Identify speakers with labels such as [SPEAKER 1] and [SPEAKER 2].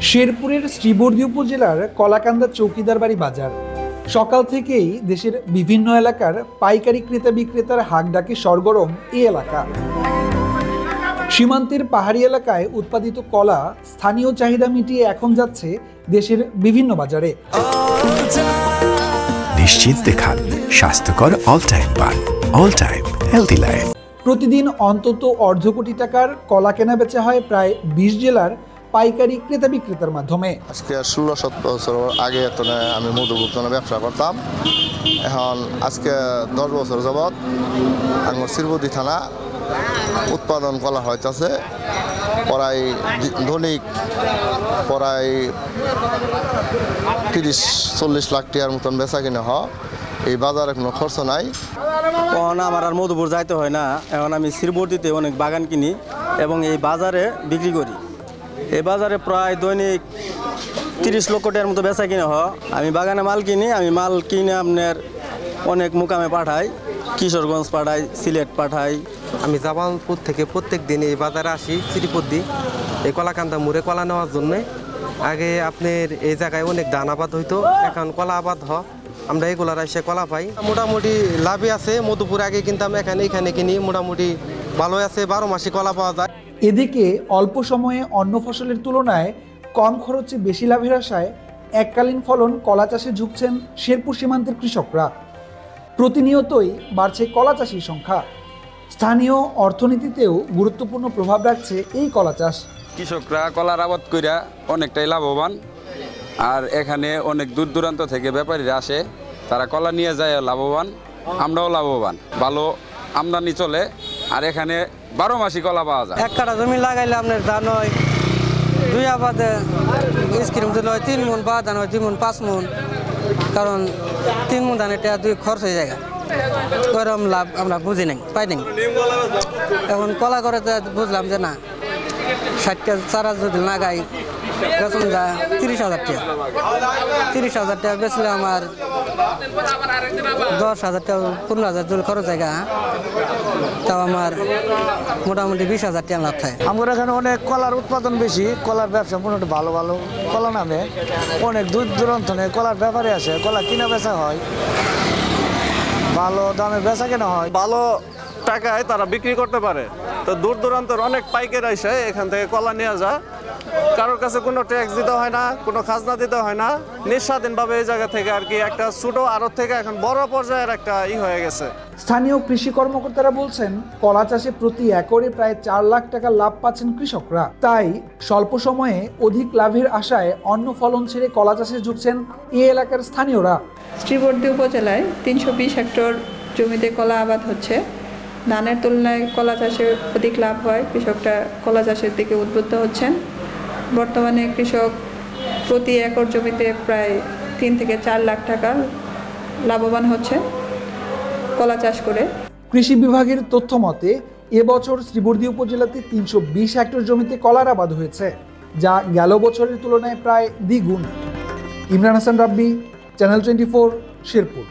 [SPEAKER 1] শেরপুরের শ্রীবর্দী উপজেলার কলাকান্দা চৌকিদারবাড়ি বাজার সকাল থেকেই দেশের বিভিন্ন এলাকার পাইকারি ক্রেতা বিক্রেতার হাক ডাকে সরগরম এই এলাকা। সীমান্তের পাহাড়ি এলাকায় উৎপাদিত কলা স্থানীয় চাহিদা মিটিয়ে এখন যাচ্ছে দেশের বিভিন্ন বাজারে।
[SPEAKER 2] নিশ্চিন্তে খান স্বাস্থ্যকর অল টাইম পান, অল টাইম হেলদি লাইফ।
[SPEAKER 1] প্রতিদিন অন্তত অর্ধ কোটি টাকার কলা কেনা বেচা হয় প্রায় 20 জেলার পাইকারি ক্রেতা বিক্রেতার মাধ্যমে।
[SPEAKER 3] আজকে 16-17 বছর আগে আমি মধুভূতনে ব্যবসা করতাম। এখন আজকে 10 বছর যাবৎ আমার শ্রীবর্দী থানা উৎপাদন কলা হইতেছে প্রায় দৈনিক প্রায় 30-40 লাখ টাকার মতন বেচা কিনা হয়। এই বাজারে কোনো খরচ নাই।
[SPEAKER 4] এখন আমার আর মধুপুর যাইতে হয় না, এখন আমি শ্রীবর্দীতে অনেক বাগান কিনি এবং এই বাজারে বিক্রি করি। এই বাজারে প্রায় দৈনিক 30 লক্ষ টাকার মতো বেচা কিনা হয়। আমি বাগানে মাল কিনি, আমি মাল কিনে আপনার অনেক মুকামে পাঠাই, কিশোরগঞ্জ পাঠাই, সিলেট পাঠাই।
[SPEAKER 5] আমি জামালপুর থেকে প্রত্যেক দিন এই বাজারে আসি শ্রীবর্দী এই কলাকান্দা মোড়ে কলা নেওয়ার জন্যে। আগে আপনার এই জায়গায় অনেক ধান আবাদ হইতো, এখন কলা আবাদ হয়। আমরা এগুলার এসে কলা পাই, মোটামুটি লাভই আছে। মধুপুর আগে কিনতাম, এখানে কিনি, মোটামুটি ভালো আছে, 12 মাসে কলা পাওয়া যায়।
[SPEAKER 1] এদিকে অল্প সময়ে অন্য ফসলের তুলনায় কম খরচে বেশি লাভের আশায় এককালীন ফলন কলা চাষে ঝুঁকছেন শেরপুর সীমান্তের কৃষকরা। প্রতিনিয়তই বাড়ছে কলা চাষির সংখ্যা। স্থানীয় অর্থনীতিতেও গুরুত্বপূর্ণ প্রভাব রাখছে এই কলা চাষ।
[SPEAKER 6] কৃষকরা কলার আবাদ কইরা অনেকটাই লাভবান, আর এখানে অনেক দূর দূরান্ত থেকে ব্যাপারীরা আসে, তারা কলা নিয়ে যায় লাভবান, আমরাও লাভবান, ভালো আমদানি চলে। আর এখানে 12 মাসই কলা পাওয়া যায়।
[SPEAKER 4] 1 কাঠা জমি লাগাইলে আপনার ধান হয় 2 আবাদে স্কিম দিলে হয় 3 মন, বা ধান হয় 2 মন 5 মন, কারণ 3 মন ধানের টাকা 2 খরচ হয়ে যায়। ওরকম লাভ আমরা বুঝি নাই, পাই নাই। এখন কলা করে বুঝলাম যে না, 60টা চারা যদি লাগাই বেতন যায় 30,000 টাকা। 30,000 টাকা বেচলে আমার 10,000 টাকা 15,000 যদি খরচ জায়গা, তাও আমার মোটামুটি 20,000 টাকা লাভ থাকে।
[SPEAKER 7] আমার এখানে অনেক কলার উৎপাদন বেশি, কলার ব্যবসা মোটামুটি ভালো ভালো কলা নামে অনেক দূর দূরান্ত কলার ব্যাপারে আসে, কলা কিনা বেচা হয়, ভালো দামে বেচা কেনা হয়,
[SPEAKER 8] ভালো টাকায় তারা বিক্রি করতে পারে। তো দূর দূরান্তের অনেক পাইকার এসে এখান থেকে কলা নিয়ে যায়। কারোর কাছে কোনো ট্যাক্স দিতে হয় না, কোনো খাজনা দিতে হয় না, নিঃস্বাধীনভাবে এই জায়গা থেকে আর কি একটা ছোট আড়ত থেকে এখন বড় পর্যায়ের একটা হয়ে গেছে।
[SPEAKER 1] স্থানীয় কৃষি কর্মকর্তারা বলছেন, কলা চাষে প্রতি একরে প্রায় 4 লাখ টাকা লাভ পাচ্ছেন কৃষকরা। তাই স্বল্প সময়ে অধিক লাভের আশায় অন্য ফলন ছেড়ে কলা চাষে ঝুঁকছেন এই এলাকার স্থানীয়রা।
[SPEAKER 9] শ্রীবর্দী উপজেলায় 320 হেক্টর জমিতে কলা আবাদ হচ্ছে। ধানের তুলনায় কলা চাষে অধিক লাভ হয়, কৃষকরা কলা চাষের দিকে উদ্বুদ্ধ হচ্ছেন। বর্তমানে কৃষক প্রতি একর জমিতে প্রায় 3 থেকে 4 লাখ টাকা লাভবান হচ্ছে কলা চাষ করে।
[SPEAKER 1] কৃষি বিভাগের তথ্য মতে এবছর শ্রীবর্দী উপজেলাতে 320 হেক্টর জমিতে কলার আবাদ হয়েছে, যা গেল বছরের তুলনায় প্রায় দ্বিগুণ। ইমরান হাসান রাব্বি, চ্যানেল 24, শেরপুর।